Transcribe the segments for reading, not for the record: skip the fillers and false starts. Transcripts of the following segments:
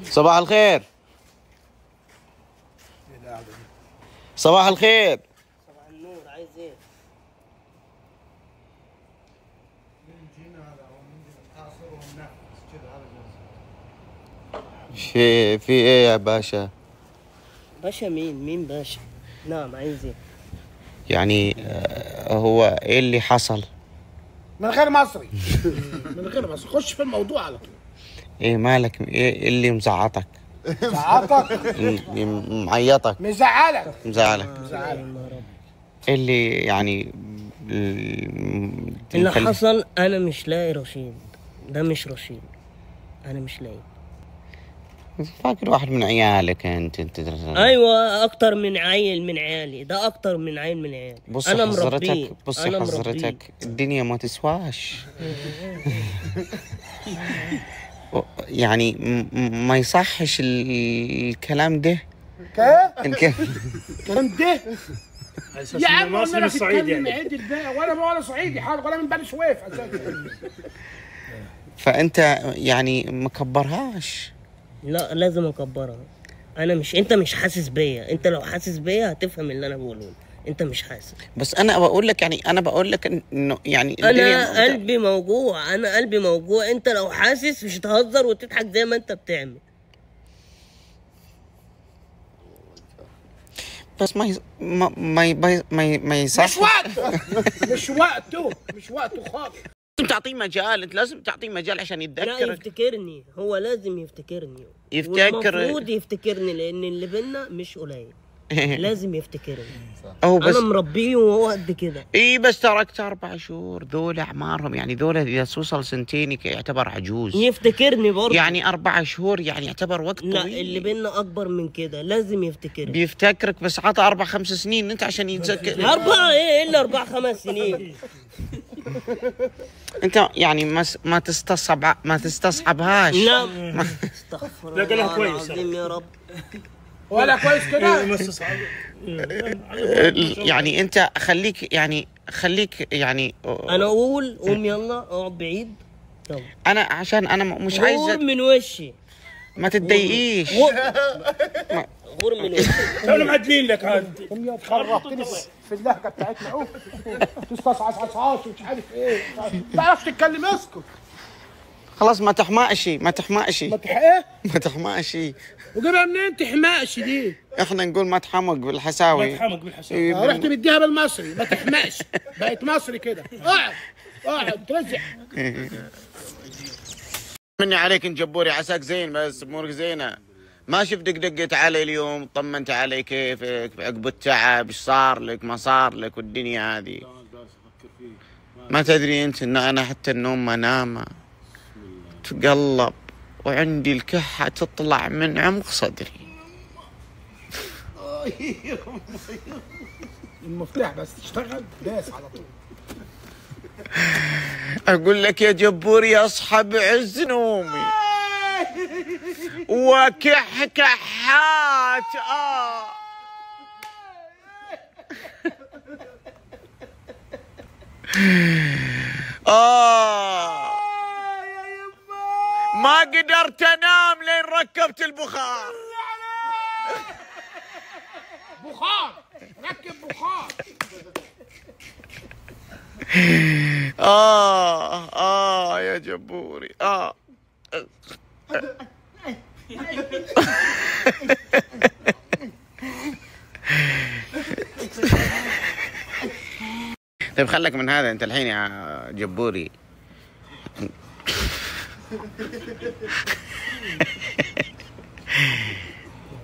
صباح الخير. صباح الخير. صباح النور، عايز ايه؟ في ايه يا باشا؟ باشا مين باشا؟ نعم، عايز ايه؟ يعني هو ايه اللي حصل؟ من غير مصري. من غير مصري، خش في الموضوع على طول. ايه مالك؟ ايه اللي مزعطك؟ زعطك؟ معيطك؟ مزعلك؟ مزعلك؟ ايه اللي يعني اللي حصل؟ انا مش لاقي رشيد. ده مش رشيد، انا مش لاقي. فاكر واحد من عيالك انت ايوه، اكتر من عيل من عيالي، ده اكتر من عيل من عيالي. بص انا حضرتك، مربيه. بص أنا حضرتك، الدنيا ما تسواش. يعني ما يصحش الكلام ده. الكلام ده يا عم، مصري مش صعيدي يعني. عدل بقى، ولا صعيدي حاجه، ولا من بني سويف اساسا. فانت يعني مكبرهاش. لا، لازم اكبرها. انت مش حاسس بيا. انت لو حاسس بيا هتفهم اللي انا بقوله. انت مش حاسس. بس انا بقول لك، يعني انا بقول لك انه يعني انا قلبي موجوع. انت لو حاسس مش هتهزر وتضحك زي ما انت بتعمل. بس ما يصح. مش وقته خالص. لازم تعطيه مجال، انت لازم تعطيه مجال عشان يتذكرك. لا، يفتكرني. هو لازم يفتكرني. يفتكر. المفروض يفتكرني لان اللي بينا مش قليل. لازم يفتكرني. بس انا مربيه وهو قد كده. اي بس تركت 4 شهور، ذول اعمارهم يعني، ذول اذا توصل 2 يعتبر عجوز. يفتكرني برضه. يعني 4 شهور يعني يعتبر وقت طويل. لا، اللي بينا اكبر من كده، لازم يفتكرني. بيفتكرك، بس عطى 4-5 سنين انت عشان يتذكر. 4 ايه الا 4-5 سنين. انت يعني ما تستصعبهاش. لا، استغفر لا، قالها الله كويس. العظيم يا رب. ولا كويس كده. يعني انت خليك يعني انا اقول قوم يلا اقعد بعيد. يلا. انا عشان انا مش عايز. غور من وشي. ما تتضايقيش. غور من وشي. احنا معدلين لك هذا. خربتني في اللهجه بتاعتنا. اوف تستصعص ومش عارف ايه. ما تعرفش تتكلم، اسكت. خلاص ما تحماقش. ايه؟ ما تحماقش. وجيبها منين تحماقش دي؟ احنا نقول ما تحمق بالحساوي. ما تحمق بالحساوي. رحت مديها بالمصري، ما تحماقش. بقت مصري كده. اقعد ترزع. مني عليك ان جبوري، عساك زين، بس امورك زينه. ما شفتك دقيت علي اليوم، طمنت علي كيفك عقب التعب، ايش صار لك ما صار لك والدنيا هذه. ما تدري انت ان انا حتى النوم ما نام، تقلب وعندي الكحه تطلع من عمق صدري. المفتاح بس تشتغل داس على طول. اقول لك يا جبوري اصحى بعز نومي وكحكحات. ما قدرت انام لين ركبت البخار. ركب بخار. يا جبوري. طيب خلك من هذا انت الحين يا جبوري.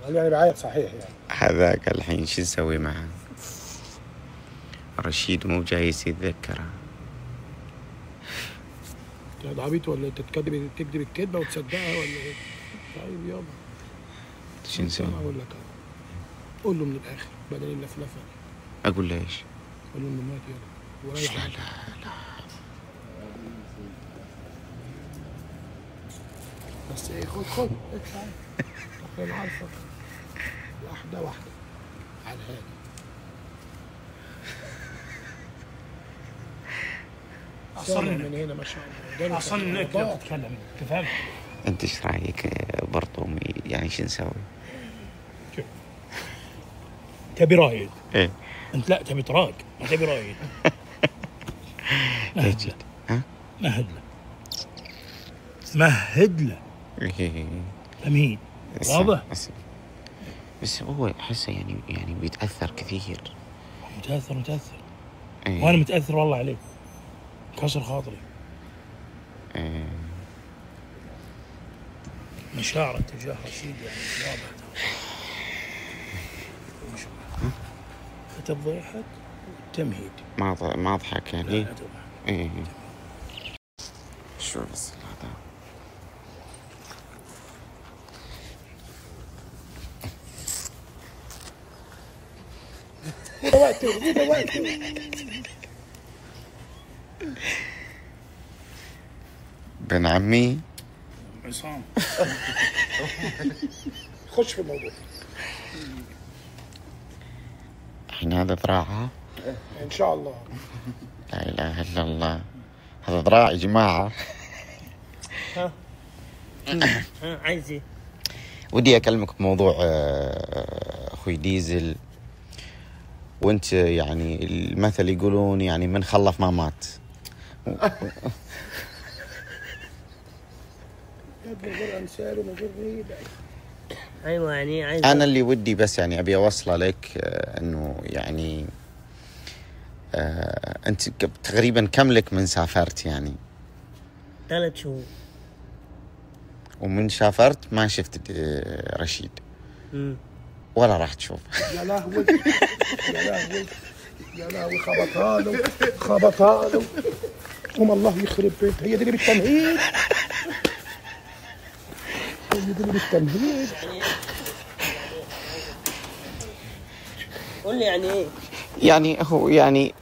يعني بعيط صحيح يعني. هذاك الحين شو نسوي معه؟ رشيد مو جايز يتذكره. انت عبيط ولا انت تكذب الكذبه وتصدقها ولا ايه؟ طيب يلا. شو نسوي؟ اقول لك قول له من الاخر بدل اللفلفه. اقول له ايش؟ قول له انه مات يلا. لا بس ايه، خد اطلع. انا عارفك واحده على هادي. اصلا من هنا ما شاء الله. اصلا انك تتكلم، تفهم؟ انت ايش رايك برطومي؟ يعني شو نسوي؟ تبي رايد؟ ايه انت لا تبي طراق، ما تبي رايد. مهد له. ها؟ مهد له. مهد له. إيه. تمهيد. واضح؟ بس هو احسه يعني بيتاثر كثير. متاثر. إيه. وانا متاثر والله عليك. كسر خاطري. إيه. مشاعره تجاه رشيد يعني واضح. الضحك والتمهيد. ما اضحك يعني. لا تضحك. ايه شو بس هذا وقته. بن عمي عصام. خش في الموضوع. الحين هذا ذراعها. ان شاء الله. لا اله الا الله، هذا ذراع يا جماعه. ها عايز ايه؟ ودي اكلمك بموضوع اخوي ديزل. وانت يعني المثل يقولون يعني من خلف ما مات. ايوه يعني عايز انا اللي ودي بس يعني ابي اوصله لك انه يعني انت تقريبا كم لك من سافرت يعني؟ 3 شهور. ومن سافرت ما شفت رشيد ولا راح تشوف. يا لهوي يا لهوي خبطها له الله يخرب بيت. هي دي اللي بالتمهيد. قول لي يعني ايه؟ يعني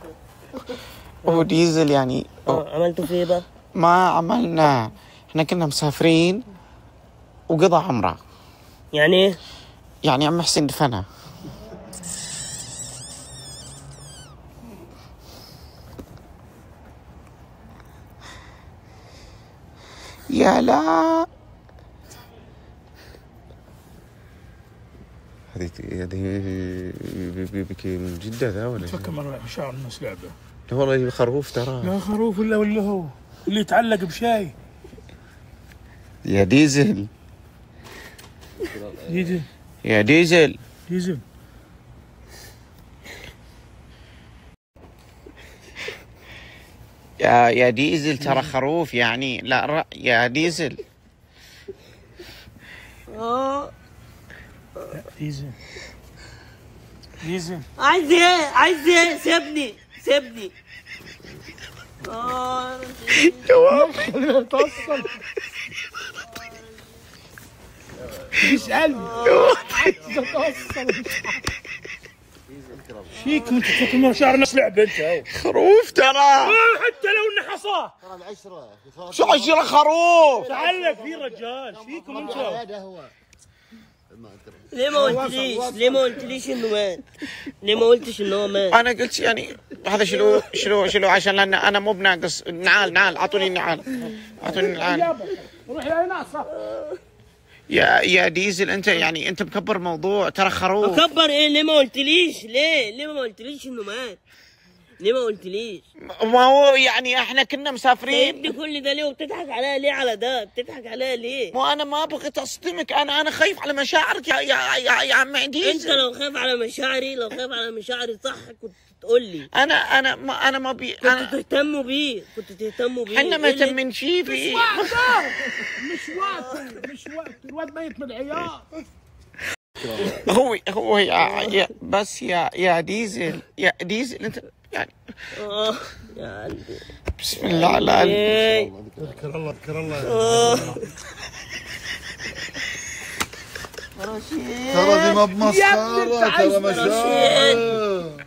هو ديزل يعني عملتوا فيه بقى؟ ما عملنا، احنا كنا مسافرين وقضى عمره. يعني ايه؟ يعني عم حسين دفنها. يا لا هذه من جدة ذا ولا؟ تفكر مرة مشاعر الناس لعبة. لا والله خروف ترى. لا خروف ولا هو اللي يتعلق بشاي. يا ديزل يا ديزل يا ديزل ترى خروف يعني. لا يا ديزل. ديزل عايز ايه؟ سيبني. جواب توصل. يسألني عايز اتوصل. فيك انت تفكر مشاعر الناس لعبة انت. خروف ترى. حتى لو انه حصاه. شو 10 خروف؟ تعلق فيه رجال. فيكم انتم. ليه ما قلتليش انه مات؟ ليه ما قلتش انه هو مات؟ انا قلت يعني هذا شلو عشان لان انا مو بناقص. نعال اعطوني النعال. روح يا ناصر. يا ديزل انت يعني انت مكبر موضوع ترى خروف. مكبر ايه؟ ليه ما قلتليش؟ ليه ما قلتليش انه مات؟ ليه ما قلتليش؟ ما هو يعني احنا كنا مسافرين. سايبني كل ده ليه وبتضحك عليا ليه؟ على ده بتضحك عليا ليه؟ مو انا ما بغيت اصدمك. انا خايف على مشاعرك يا عم ديزل. انت لو خايف على مشاعري صح كنت تقول لي. انا ما بي. كنت تهتموا بيه. احنا ما تمن شي فيه. مش وقت الواد ميت من العياط. هو بس يا ديزل انت يعني. يا قلبي بسم الله على قلبي. اذكر الله. ترى دي ما بمسخرة، ترى مشاعر.